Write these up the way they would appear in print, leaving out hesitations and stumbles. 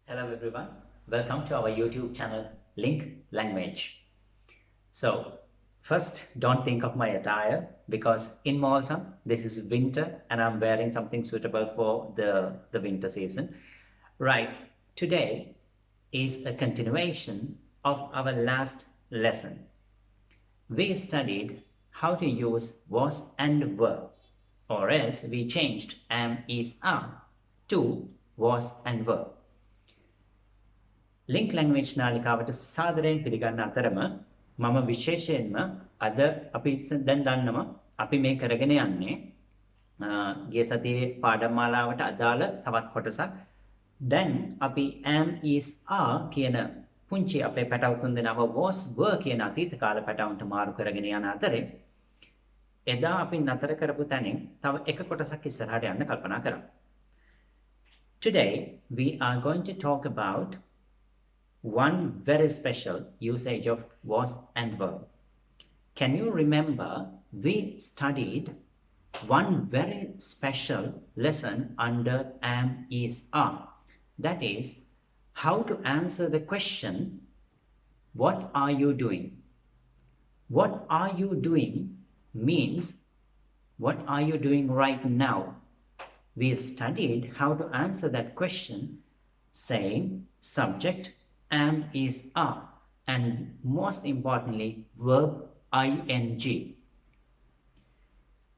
Hello everyone, welcome to our YouTube channel Link Language. So first, don't think of my attire because in Malta this is winter and I'm wearing something suitable for the winter season. Right, today is a continuation of our last lesson. We studied how to use was and were, or else we changed am, is, are to was and were. Link language නාලිකාවට සාදරයෙන් පිළිගන්න අතරම මම විශේෂයෙන්ම අද අපි දැන් දන්නවා අපි මේ කරගෙන යන්නේ ගිය සතියේ පාඩම් මාලාවට අදාළ තවත් කොටසක්. දැන් අපි am is are කියන පුංචි අපේ පැටව තුන් දෙනාව was were කියන අතීත කාල පැටවුන්ට මාරු කරගෙන යන අතරේ එදා අපි නතර කරපු තැනින් තව එක කොටසක් ඉස්සරහට යන්න කල්පනා කරමු. Today we are going to talk about one very special usage of was and were. Can you remember we studied one very special lesson under am, is, are? That is how to answer the question, what are you doing? What are you doing means what are you doing right now? We studied how to answer that question saying subject, am, is, are, and most importantly verb ing.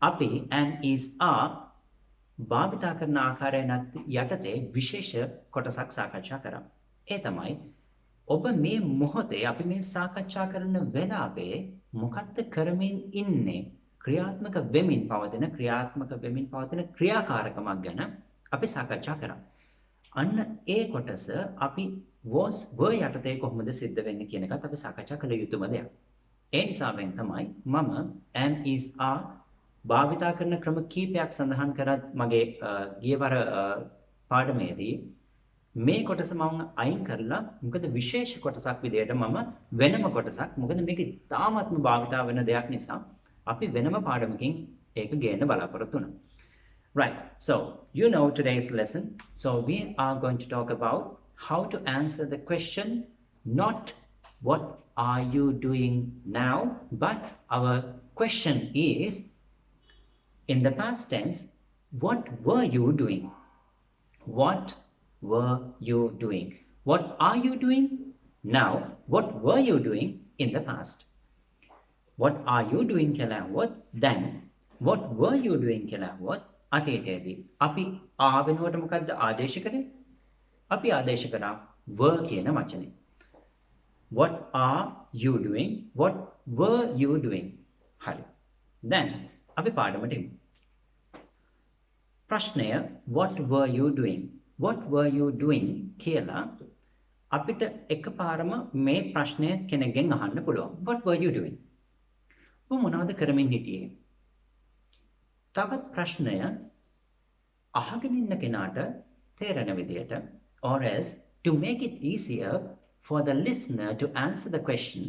අපි am, is, are භාවිතා කරන ආකාරය යටතේ විශේෂ කොටසක් සාකච්ඡා කරමු. ඒ තමයි ඔබ මේ මොහොතේ අපි මේ සාකච්ඡා කරන වෙලාවේ මොකක්ද කරමින් ඉන්නේ ක්‍රියාත්මක වෙමින් පවතින ක්‍රියාකාරකමක් ගැන අපි සාකච්ඡා කරමු. අන්න ඒ කොටස අපි was were යටතේ කොහොමද සිද්ධ වෙන්නේ කියන එකත් අපි සාකච්ඡා කළ යුතුම දෙයක්. ඒ නිසාවෙන් තමයි මම am, is, are භාවිතා කරන ක්‍රම කීපයක් සඳහන් කරත් මගේ ගියවර පාඩමේදී මේ කොටස මම අයින් කරලා මොකද විශේෂ කොටසක් විදියට මම වෙනම කොටසක් මොකද මේක තාමත්ම භාවිතා වෙන දෙයක් නිසා අපි වෙනම පාඩමකින් ඒක ගේන්න බලාපොරොත්තු වෙනවා. Right, so you know today's lesson. So we are going to talk about how to answer the question, not what are you doing now, but our question is, in the past tense, what were you doing? What were you doing? What are you doing now? What were you doing in the past? What are you doing කියලා ඇහුවොත් then what were you doing කියලා ඇහුවොත් අතීතයේදී අපි ආ වෙනුවට මොකද්ද ආදේශ කරේ? අපි ආදේශ කරා were කියන වචනේ. What are you doing? What were you doing? හරි. then අපි පාඩමට එමු. ප්‍රශ්නය what were you doing? What were you doing කියලා අපිට එකපාරම මේ ප්‍රශ්නය කෙනෙක්ගෙන් අහන්න පුළුවන්. What were you doing? ඔබ මොනවද කරමින් හිටියේ? තවත් ප්‍රශ්නය අහගෙන ඉන්න කෙනාට තේරෙන විදියට or else to make it easier for the listener to answer the question,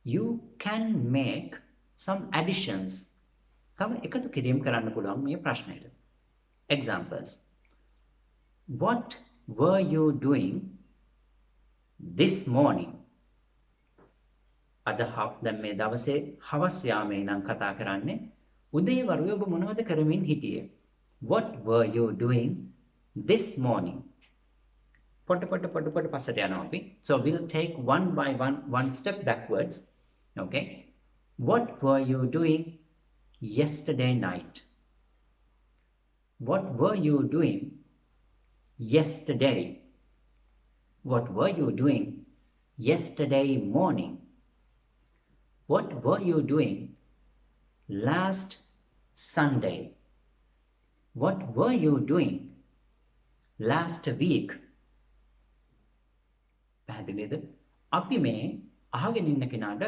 you can make some additions. තව එකතු කිරීම කරන්න පුළුවන් මේ ප්‍රශ්නයට. Examples. What were you doing this morning? අද දැන් මේ දවසේ හවස් යාමේ නම් කතා කරන්නේ උදේ වරුවේ ඔබ මොනවද කරමින් හිටියේ? What were you doing this morning? පොඩ පස්සට යනවා අපි. So we'll take one by one step backwards. Okay. What were you doing yesterday night? What were you doing yesterday? What were you doing yesterday morning? What were you doing last Sunday? What were you doing last week? පැහැදිලිද? අපි මේ අහගෙන ඉන්න කෙනාට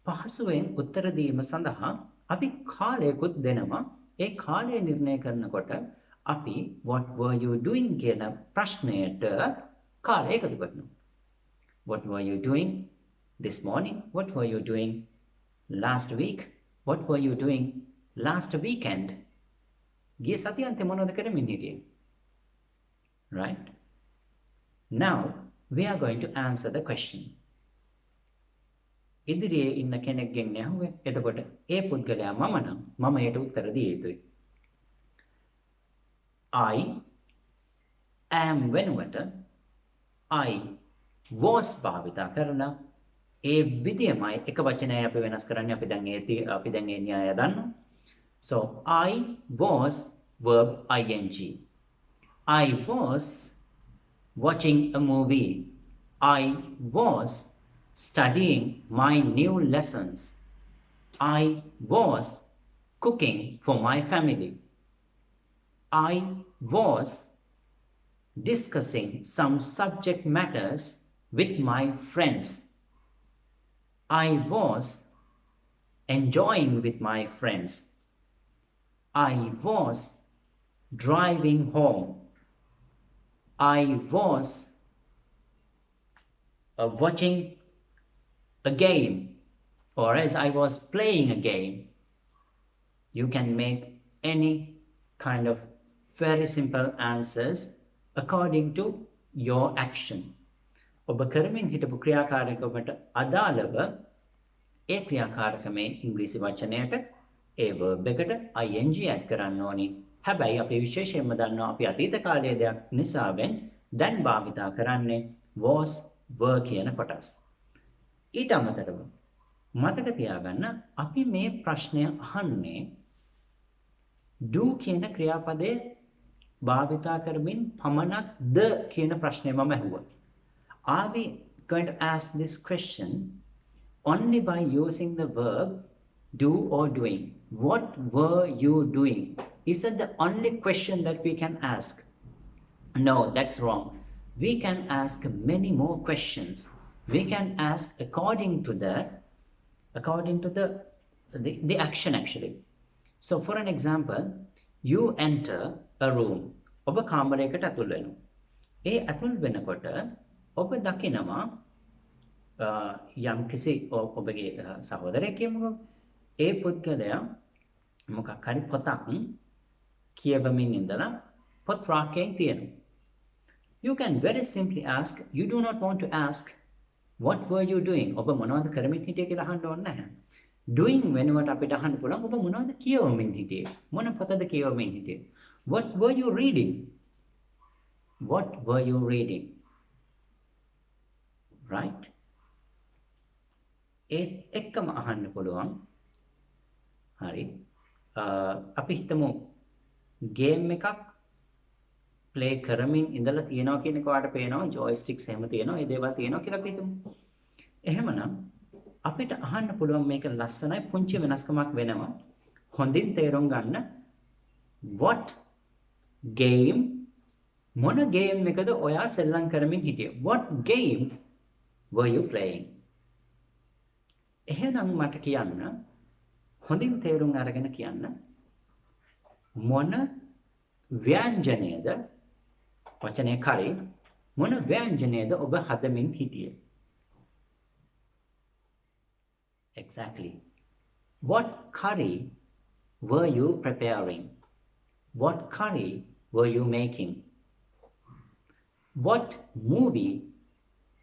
පහසුවෙන් උත්තර දීම සඳහා අපි කාලයකුත් දෙනවා. ඒ කාලය නිර්ණය කරනකොට අපි what were you doing කියන ප්‍රශ්නයට කාලය එකතු කරනවා. What were you doing this morning? What were you doing last week? What were you doing last weekend? ගිය සතියේ අන්තිම මොනවද කරමින් හිටියේ? Right? Now we are going to answer the question. ඉදිරියේ ඉන්න කෙනෙක්ගෙන් ඇහුවේ. එතකොට ඒ පුද්ගලයා මම නම් මම ඒට උත්තර දිය යුතුයි. I am වෙනුවට I was භාවිතා කරලා ඒ විදියමයි එක වචනයයි අපි වෙනස් කරන්නේ. අපි දැන් ඒ න්‍යාය දන්නවා. So I was verb ing. I was watching a movie. I was studying my new lessons. I was cooking for my family. I was discussing some subject matters with my friends. I was enjoying with my friends. I was driving home. I was watching a game, or as I was playing a game. You can make any kind of very simple answers according to your action. ඔබ කරමින් හිටපු ක්‍රියාකාරකමට අදාළව ඒ ක්‍රියාකාරකමේ ඉංග්‍රීසි වචනයට ඒ verb එකට ing add කරන්න ඕනි. හැබැයි අපි විශේෂයෙන්ම දන්නවා අපි අතීත කාලයේ දෙයක් නිසාවෙන් දැන් භාවිතා කරන්නේ was were කියන කොටස්. ඊට අමතරව මතක තියාගන්න අපි මේ ප්‍රශ්නය අහන්නේ do කියන ක්‍රියාපදයේ භාවිතා කරමින් පමණක්ද කියන ප්‍රශ්නය මම ඇහුවා. Are we going to ask this question only by using the verb do or doing? What were you doing? Is that the only question that we can ask? No, that's wrong. We can ask many more questions. We can ask according to the action actually. So for an example, you enter a room. ඔබ කාමරයකට ඇතුල් වෙනවා. ඒ ඇතුල් වෙනකොට ඔබ දකිනවා යම්කිසි ඔබගේ සහෝදරයෙක් කියමුකෝ. ඒ පුද්ගලයා මොකක් හරි පොතක් කියවමින් ඉඳලා පොත් රාක්කයෙන් තියෙනවා. You can very simply ask, you do not want to ask, what were you doing? ඔබ මොනවද කරමින් හිටියේ කියලා අහන්න ඕනේ නැහැ. Doing වෙනුවට අපිට අහන්න පුළුවන් ඔබ මොනවද කියවමින් හිටියේ? මොන පොතද කියවමින් හිටියේ? What were you reading? What were you reading? Right? ඒත් එක්කම අහන්න පුළුවන්. හරි. අපි හිතමු ගේම් එකක් ප්ලේ කරමින් ඉඳලා තියනවා කියන එක ඔයාලට පේනවා ජොයිස්ටික්ස් එහෙම තියෙනවා ඒ දේවල් තියෙනවා කියලා අපි හිතමු. එහෙමනම් අපිට අහන්න පුළුවන් මේක ලස්සනයි පුංචි වෙනස්කමක් වෙනවා. හොඳින් තේරුම් ගන්න. What game මොන ගේම් එකද ඔයා සෙල්ලම් කරමින් හිටියේ? What game were you playing? එහෙනම් මට කියන්න හොඳින් තේරුම් අරගෙන කියන්න මොන ව්‍යංජනයේද වචනය කරේ මොන ව්‍යංජනයේද ඔබ හදමින් හිටියේ? Exactly. What curry were you preparing? What curry were you making? What movie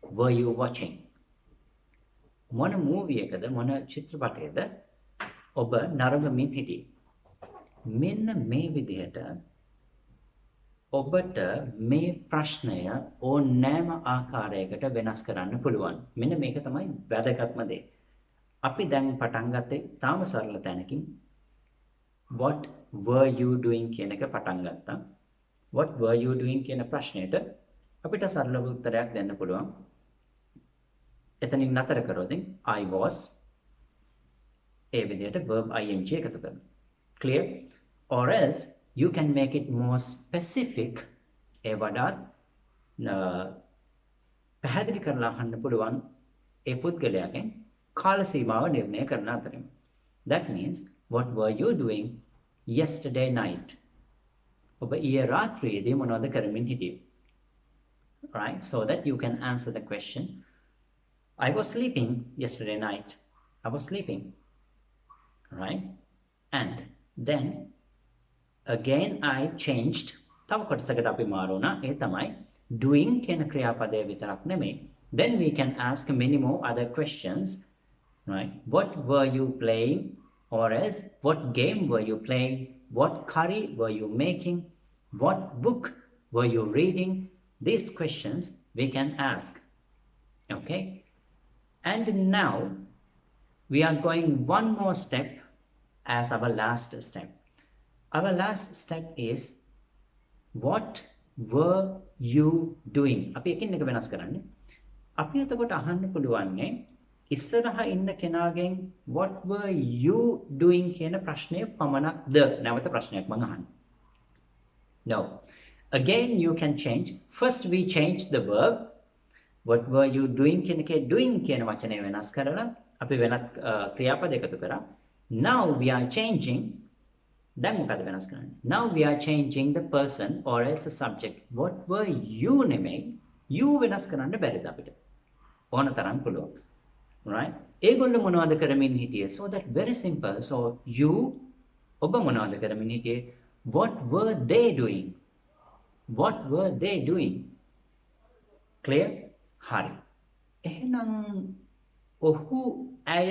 were you watching? මොන movie එකද මොන චිත්‍රපටයේද ඔබ නරඹමින් හිටියේ? මෙන්න මේ විදිහට ඔබට මේ ප්‍රශ්නය ඕනෑම ආකාරයකට වෙනස් කරන්න පුළුවන්. මෙන්න මේක තමයි වැදගත්ම දේ. අපි දැන් පටන් ගත්තේ තාම සරල තැනකින්. What were you doing කියන එක පටන් ගත්තා. What were you doing කියන ප්‍රශ්නයට අපිට සරල උත්තරයක් දෙන්න පුළුවන්. එතනින් නතර කරොතින් I was ඒ විදිහට verb ing එකතු කරනවා. Clear? Or else you can make it more specific. ඒ වඩාත් පැහැදිලි කරලා අහන්න පුළුවන් ඒ පුද්ගලයාගෙන් කාල සීමාව නිර්ණය කරන අතරින්. That means what were you doing yesterday night? ඔබ ඊයේ රාත්‍රියේදී මොනවද කරමින් හිටියේ? Right? So that you can answer the question. I was sleeping yesterday night. I was sleeping. Right? And then again I changed. තව කොටසකට අපි මාරුණා. ඒ තමයි doing කියන ක්‍රියාපදය විතරක් නෙමෙයි. Then we can ask many more other questions, right? What were you playing? Or else, what game were you playing? What curry were you making? What book were you reading? These questions we can ask. Okay? And now we are going one more step as our last step. Our last step is, what were you doing? අපි එකින් එක වෙනස් කරන්නේ. අපි එතකොට අහන්න පුළුවන්නේ ඉස්සරහ ඉන්න කෙනාගෙන් what were you doing කියන ප්‍රශ්නය පමණක්ද? නැවත ප්‍රශ්නයක් මම අහන්නේ. No. Again you can change. First we change the verb. What were you doing කියන එකේ doing කියන වචනය වෙනස් කරලා අපි වෙනත් ක්‍රියාපද එකතු කරා. Now we are changing. දැන් මොකද වෙනස් කරන්නේ? Now we are changing the person or else the subject. What were you නෙමෙයි. You වෙනස් කරන්න බැරිද අපිට? ඕන තරම් පුළුවන්. Right? ඒගොල්ලෝ මොනවද කරමින් හිටියේ? So that very simple. So you ඔබ මොනවද කරමින් හිටියේ? What were they doing? What were they doing? Clear? හරි. එහෙනම් ඔහු ඇය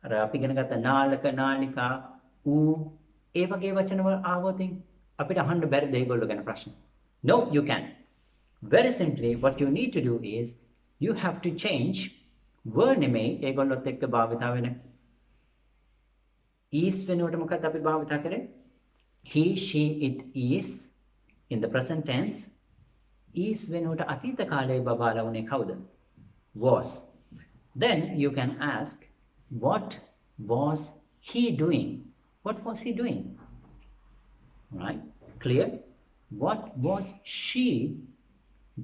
අර අපි ඉගෙන ගත්ත නාලක නාලිකා ඌ ඒ වගේ වචන වල ආවොත් අපිට අහන්න බැරිද ඒගොල්ලෝ ගැන ප්‍රශ්න? No, you can. Very simply what you need to do is you have to change were නෙමෙයි ඒගොල්ලොත් එක්ක භාවිතා වෙන is වෙනුවට මොකක්ද අපි භාවිතා කරේ? he, she, it is in the present tense. is වෙනුවට අතීත කාලයේ බබාලා උනේ කවුද? was. Then you can ask, what was he doing? What was he doing? Right? Clear? What was she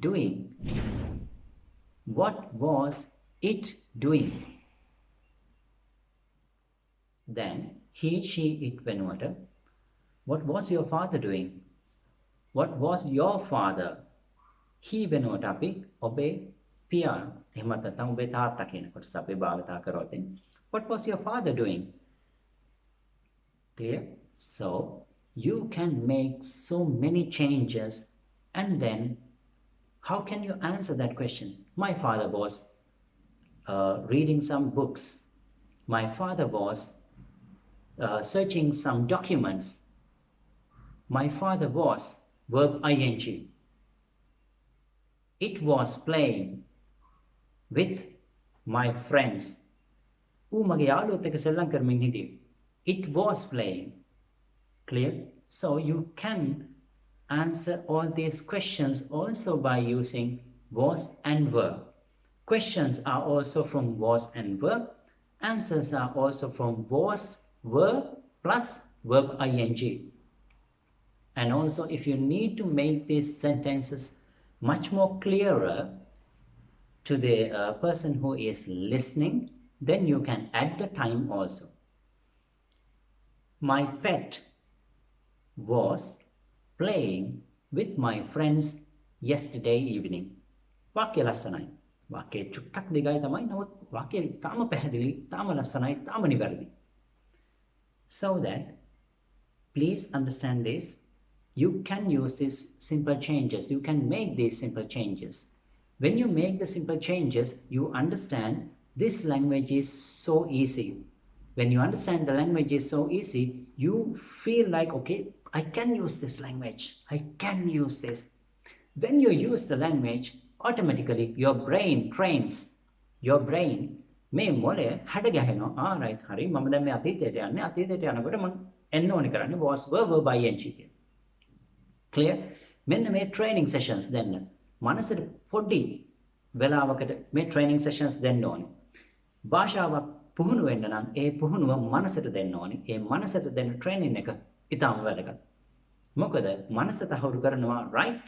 doing? What was it doing? Then he, she, it වෙනුවට what was your father doing? What was your father? he වෙනුවට අපි ඔබේ පියා එහෙම නැත්නම් ඔබේ තාත්තා කියන කොටස අපි භාවිතා කරොත් what was your father doing? Clear? So you can make so many changes, and then how can you answer that question? My father was reading some books. My father was searching some documents. My father was verb ing. It was playing with my friends. ඌ මගේ යාළුවොත් එක්ක සෙල්ලම් කරමින් හිටියේ. It was playing. Clear? So you can answer all these questions also by using was and were. Questions are also from was and were. Answers are also from was, were plus verb ing. And also if you need to make these sentences much more clearer to the person who is listening, then you can add the time also. My pet was playing with my friends yesterday evening. වාක්‍ය ලස්සනයි. වාක්‍ය චුට්ටක් දිගයි තමයි. නමුත් වාක්‍ය තාම පැහැදිලි, තාම ලස්සනයි, තාම නිවැරදි. So that please understand this. You can use these simple changes. You can make these simple changes. When you make the simple changes, you understand this language is so easy. When you understand the language is so easy, you feel like, okay, I can use this language. I can use this. When you use the language, automatically your brain trains. Your brain මේ මොලේ හැඩ ගැහෙනවා. right, හරි. මම දැන් මේ අතීතයට යන්නේ. අතීතයට යනකොට මම එන්න ඕනේ කරන්නේ was verb ing කියන. Clear? මෙන්න මේ training sessions දෙන්න. මනසට පොඩි වෙලාවකට මේ training sessions දෙන්න ඕනේ. භාෂාවක් පුහුණු වෙන්න නම් ඒ පුහුණුව මනසට දෙන්න ඕනේ. ඒ මනසට දෙන්න training එක ඉතාම වැදගත්. මොකද මනස තහවුරු කරනවා right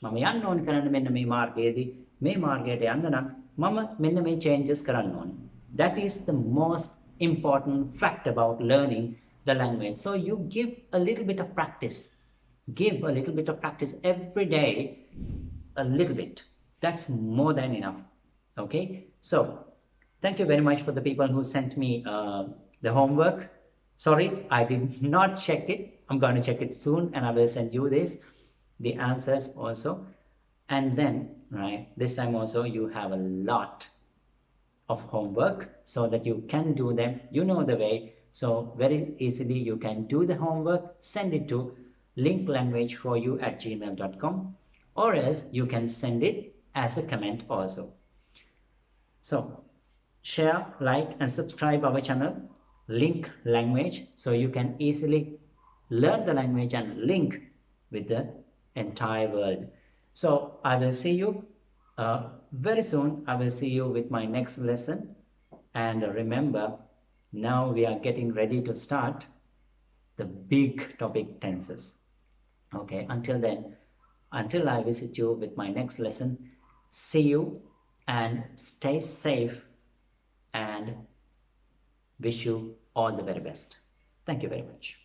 මම යන්න ඕනේ කරන්න මෙන්න මේ මාර්ගයේදී මේ මාර්ගයට යන්න නම් මම මෙන්න මේ changes කරන්න ඕනේ. That is the most important fact about learning the language. So you give a little bit of practice. Give a little bit of practice every day, a little bit. That's more than enough. Okay? So, thank you very much for the people who sent me the homework. Sorry, I did not check it. I'm going to check it soon and I will send you this. the answers also. And then, right, this time also you have a lot of homework so that you can do them. You know the way. So very easily you can do the homework, send it to linklanguageforyou@gmail.com, or else you can send it as a comment also. So share, like and subscribe our channel, Link Language, so you can easily learn the language and link with the entire world. So I will see you very soon. I will see you with my next lesson. And remember, now we are getting ready to start the big topic, tenses. Okay, until then, until I visit you with my next lesson, see you and stay safe, and wish you all the very best. Thank you very much.